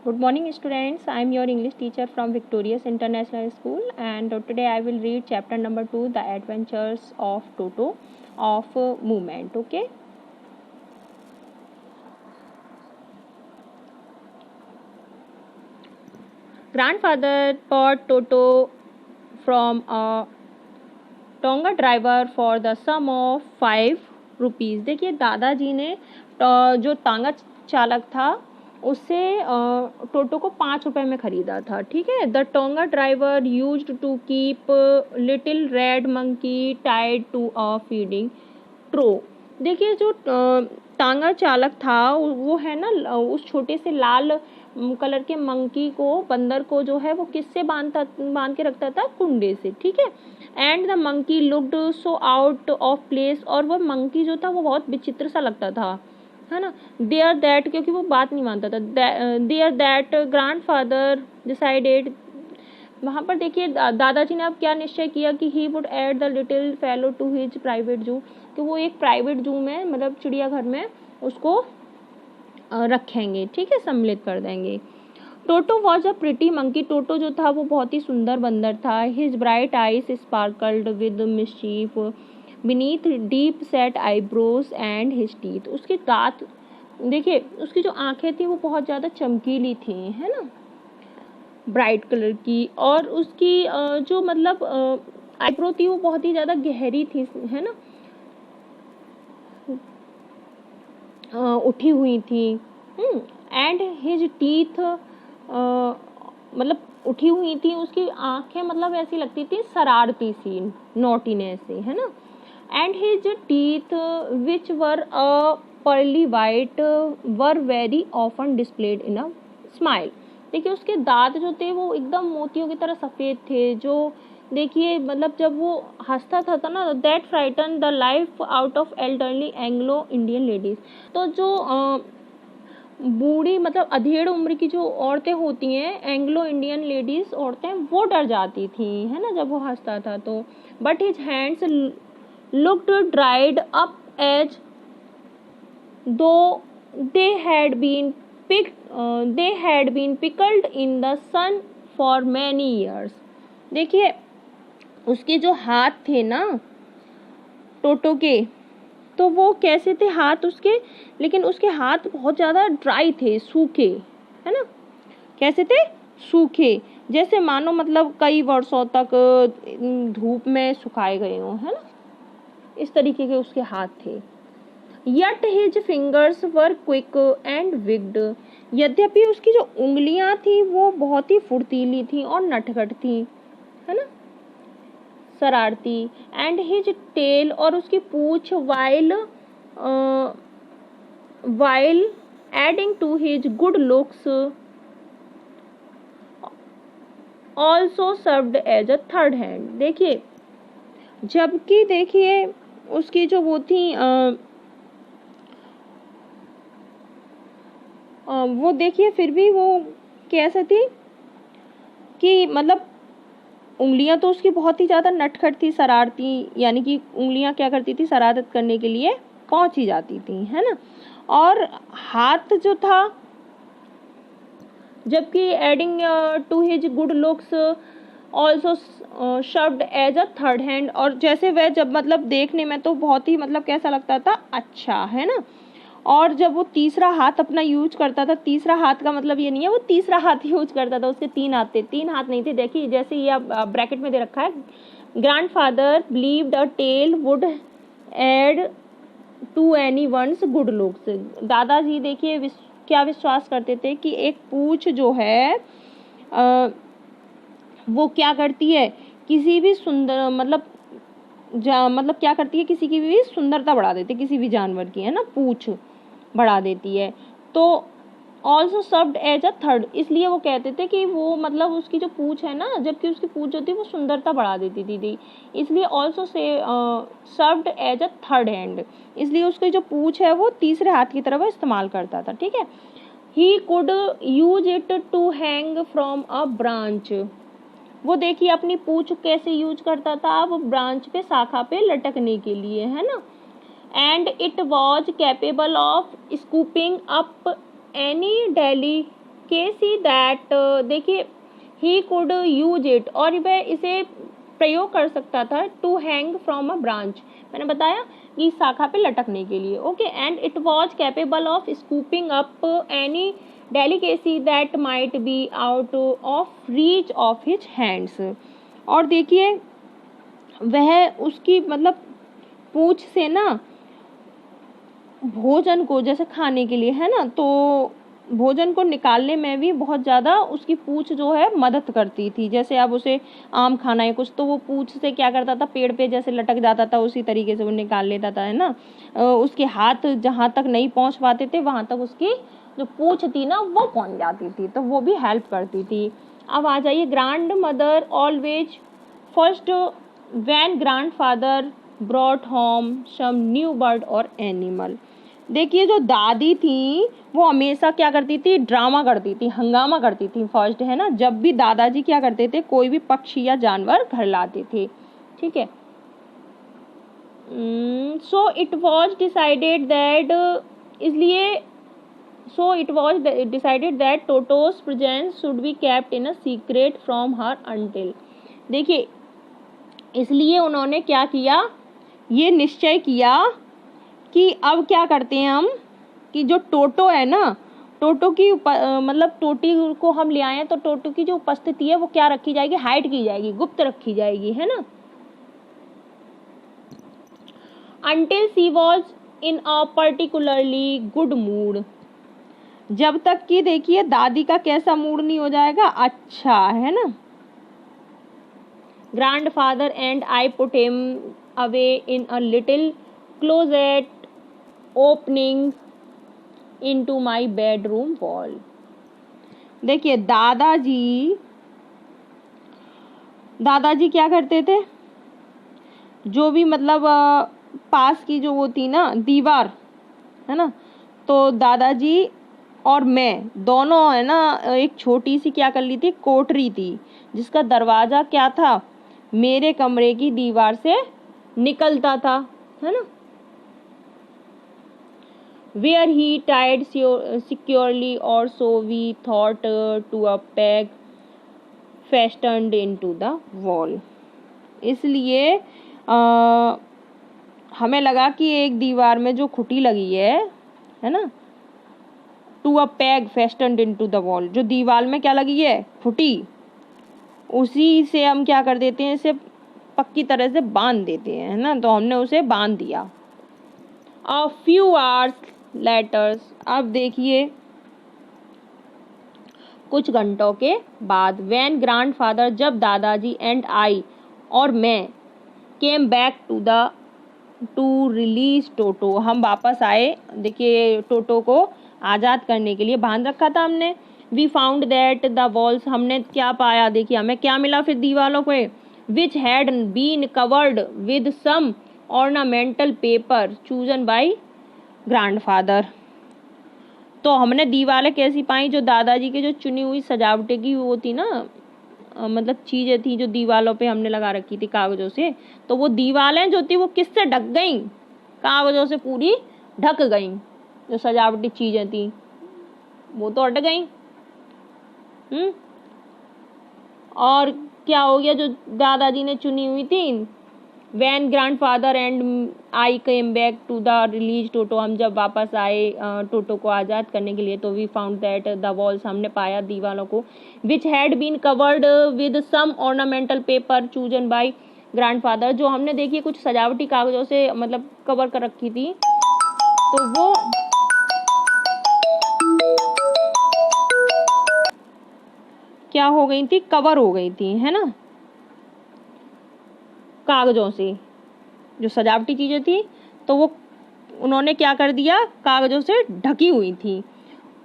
Good morning, students. I am your English teacher from Victorious International School, and today I will read chapter number 2, The Adventures of Toto of Movement. Okay. Grandfather bought Toto from a tonga driver for the sum of 5 rupees. देखिए, दादाजी ने जो तांगा चालक था उससे टोटो को 5 रुपए में ख़रीदा था। ठीक है। The tonga driver used to keep little red monkey tied to a feeding trough. देखिए, जो तांगा चालक था वो है ना, उस छोटे से लाल कलर के मंकी को, बंदर को जो है वो किससे बांध के रखता था? कुंडे से। ठीक है। And the monkey looked so out of place, और वो मंकी जो था वो बहुत विचित्र सा लगता था, है ना। देयर दैट, क्योंकि वो बात नहीं मानता था। देयर दैट ग्रैंडफादर डिसाइडेड, वहाँ पर देखिए दादाजी ने अब क्या निश्चय किया कि he would add the little fellow to his private zoo, कि वो एक प्राइवेट जू में, मतलब चिड़ियाघर में उसको रखेंगे। ठीक है, सम्मिलित कर देंगे। Toto was a pretty monkey. Toto जो था वो बहुत ही सुंदर बंदर था। His bright eyes sparkled with mischief beneath deep set eyebrows and his teeth. उसके दांत देखिए, उसकी जो आंखें थी वो बहुत ज़्यादा चमकीली थी, है ना, ब्राइट कलर की, और उसकी जो मतलब आईब्रो थी वो बहुत ही ज़्यादा गहरी थी, है ना, उठी हुई थी। एंड हिज टीथ, मतलब उठी हुई थी उसकी आंखें, मतलब ऐसी लगती थी शरारती सी, नॉटीनेस से, है ना। And his teeth which were a pearly white were very often displayed in a smile. देखिए, उसके दांत जो थे वो एकदम मोतियों की तरह सफ़ेद थे, जो देखिए मतलब जब वो हंसता था ना, that frighten the life out of elderly Anglo Indian ladies. तो जो बूढ़ी, मतलब अधेड़ उम्र की जो औरतें होती हैं, एंग्लो इंडियन लेडीज औरतें, वो डर जाती थी, है ना, जब वो हंसता था तो। But his hands looked dried up as though they had been pickled in the sun for many years। देखिए, उसके जो हाथ थे ना टोटो के, तो वो कैसे थे हाथ उसके, लेकिन उसके हाथ बहुत ज़्यादा ड्राई थे, सूखे, है ना। कैसे थे? सूखे, जैसे मानो मतलब कई वर्षों तक धूप में सुखाए गए हों, है ना, इस तरीके के उसके हाथ थे। Yet his fingers were quick and wicked। यद्यपि उसकी जो उंगलियां थी वो बहुत ही फुर्तीली थी और नटखट थी, है ना, शरारती। एंड हिज टेल, और उसकी पूंछ, while adding to his good looks also served as a third hand। देखिए, जबकि देखिए उसकी जो वो थी वो देखिए फिर भी वो कैसे थी कि मतलब उंगलियां तो उसकी बहुत ही ज़्यादा नटखट थी, शरारती, यानी कि उंगलियां क्या करती थी, शरारत करने के लिए पहुंची जाती थी, है ना। और हाथ जो था, जबकि adding to his good looks also served as a third hand, और जैसे वह जब मतलब देखने में तो बहुत ही मतलब कैसा लगता था, अच्छा, है ना। और जब वो तीसरा हाथ अपना यूज करता था, तीसरा हाथ का मतलब ये नहीं है वो तीसरा हाथ यूज करता था, उसके 3 हाथ थे, 3 हाथ नहीं थे। देखिए, जैसे ये ब्रैकेट में दे रखा है, grandfather believed a tail would add to anyone's good looks. दादाजी देखिए क्या विश्वास करते थे कि एक पूंछ जो है वो क्या करती है, किसी भी सुंदर मतलब क्या करती है, किसी की भी सुंदरता बढ़ा देती है, किसी भी जानवर की, है ना, पूंछ बढ़ा देती है। तो also served as a third, इसलिए वो कहते थे कि वो मतलब उसकी जो पूंछ है ना, जबकि उसकी पूंछ होती है वो सुंदरता बढ़ा देती थी, इसलिए ऑल्सो से served as a third hand, इसलिए उसकी जो पूंछ है वो तीसरे हाथ की तरह वो इस्तेमाल करता था। ठीक है। He could use it to hang from a branch. वो देखिए अपनी पूंछ कैसे यूज करता था, वो ब्रांच पे, शाखा पे लटकने के लिए, है ना। and it was capable of scooping up any केसी दैट, देखिए ही कुड यूज इट, और वह इसे प्रयोग कर सकता था, to hang from a branch, मैंने बताया कि शाखा पे लटकने के लिए। Okay, and it was capable of scooping up any delicacy that might be out of reach of his hands. और देखिए वह उसकी मतलब पूंछ से ना भोजन को, जैसे खाने के लिए है ना, तो भोजन को निकालने में भी बहुत ज़्यादा उसकी पूंछ जो है मदद करती थी। जैसे अब उसे आम खाना है कुछ, तो वो पूंछ से क्या करता था, पेड़ पे जैसे लटक जाता था उसी तरीके से वो निकाल लेता था, है ना। उसके हाथ जहाँ तक नहीं पहुँच पाते थे वहाँ तक उसकी जो पूंछ थी ना वो पहुँच जाती थी, तो वो भी हेल्प करती थी। अब आ जाइए, grandmother always first when grandfather brought home some new bird और एनिमल। देखिए जो दादी थी वो हमेशा क्या करती थी, ड्रामा करती थी, हंगामा करती थी फर्स्ट, है ना, जब भी दादाजी क्या करते थे, कोई भी पक्षी या जानवर घर लाते थे। ठीक है, so it was decided that, इसलिए so it was decided that Toto's presence should be kept in a secret from her until. देखिए इसलिए उन्होंने क्या किया, ये निश्चय किया कि अब क्या करते हैं हम, कि जो टोटो है ना, टोटो की मतलब टोटी को हम ले आए हैं, तो टोटो की जो उपस्थिति है वो क्या रखी जाएगी, हाइड की जाएगी, गुप्त रखी जाएगी, है ना। Until she was in a particularly good mood, जब तक कि देखिए दादी का कैसा मूड नहीं हो जाएगा, अच्छा, है ना। Grandfather and I put him away in a little closet opening into my bedroom wall। देखिए दादाजी क्या करते थे, जो भी मतलब पास की जो वो थी ना दीवार, है ना, तो दादाजी और मैं दोनों, है ना, एक छोटी सी क्या कर ली थी, कोठरी थी, जिसका दरवाजा क्या था, मेरे कमरे की दीवार से निकलता था, है ना। Where he tied securely, or so we thought, to a peg fastened into the wall। इसलिए हमें लगा कि एक दीवार में जो खुटी लगी है ना, to a peg fastened into the wall, जो दीवार में क्या लगी है, खुटी, उसी से हम क्या कर देते हैं, इसे पक्की तरह से बांध देते हैं, है ना, तो हमने उसे बांध दिया। A few hours later, अब देखिए कुछ घंटों के बाद, when grandfather, जब दादाजी and I, और मैं, came back to release टोटो, हम वापस आए, देखिए टोटो को आज़ाद करने के लिए बांध रखा था हमने। We found that the walls, हमने क्या पाया, देखिए हमें क्या मिला फिर दीवारों पे, which had been covered with some ornamental paper chosen by grandfather। तो हमने दीवारें कैसी पाई, जो दादाजी के जो चुनी हुई सजावटें की वो थी ना, मतलब चीजें थी जो दीवारों पे हमने लगा रखी थी कागजों से, तो वो दीवारें जो थी वो किससे ढक गईं, कागजों से पूरी ढक गईं, जो सजावटी चीजें थी वो तो हट गईं। और क्या हो गया, जो दादाजी ने चुनी हुई थी, When grandfather and I came back to the released टोटो, हम जब वापस आए टोटो को आज़ाद करने के लिए, तो we found that the walls, हमने पाया दीवारों को, which had been covered with some ornamental paper chosen by grandfather, जो हमने देखिए कुछ सजावटी कागजों से मतलब कवर कर रखी थी, तो वो क्या हो गई थी, कवर हो गई थी, है ना, कागजों से, जो सजावटी चीजें थी तो वो उन्होंने क्या कर दिया, कागजों से ढकी हुई थी।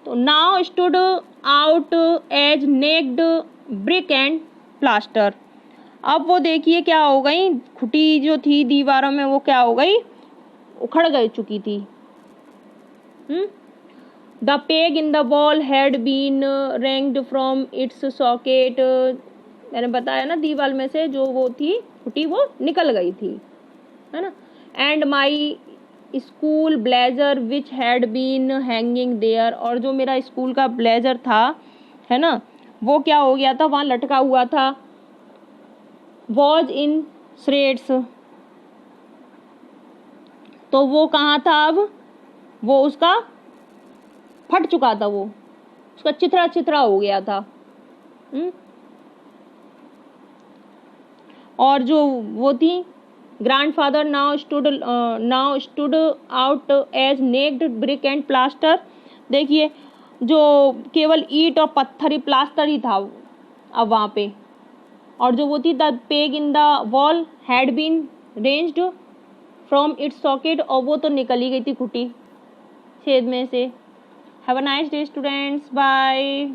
तो now stood out as naked brick and plaster, अब वो देखिए क्या हो गई, खुटी जो थी दीवारों में वो क्या हो गई, उखड़ गई चुकी थी। The peg in the wall had been wrenched from its socket, मैंने बताया ना दीवार में से जो वो थी खुटी वो निकल गई थी, है ना। And my school blazer which had been hanging there, और जो मेरा स्कूल का ब्लेजर था है ना, वो क्या हो गया था, वहाँ लटका हुआ था, वॉज इन श्रेड्स। तो वो कहाँ था अब, वो उसका फट चुका था, वो उसका चिथड़ा चिथड़ा हो गया था। और जो वो थी, grandfather now stood out as naked brick and plaster. देखिए जो केवल ईंट और पत्थर ही, प्लास्टर ही था अब वहाँ पे। और जो वो थी, the peg in the wall had been wrenched from its socket, और वो तो निकल ही गई थी खुटी छेद में से। Have a nice day students, bye.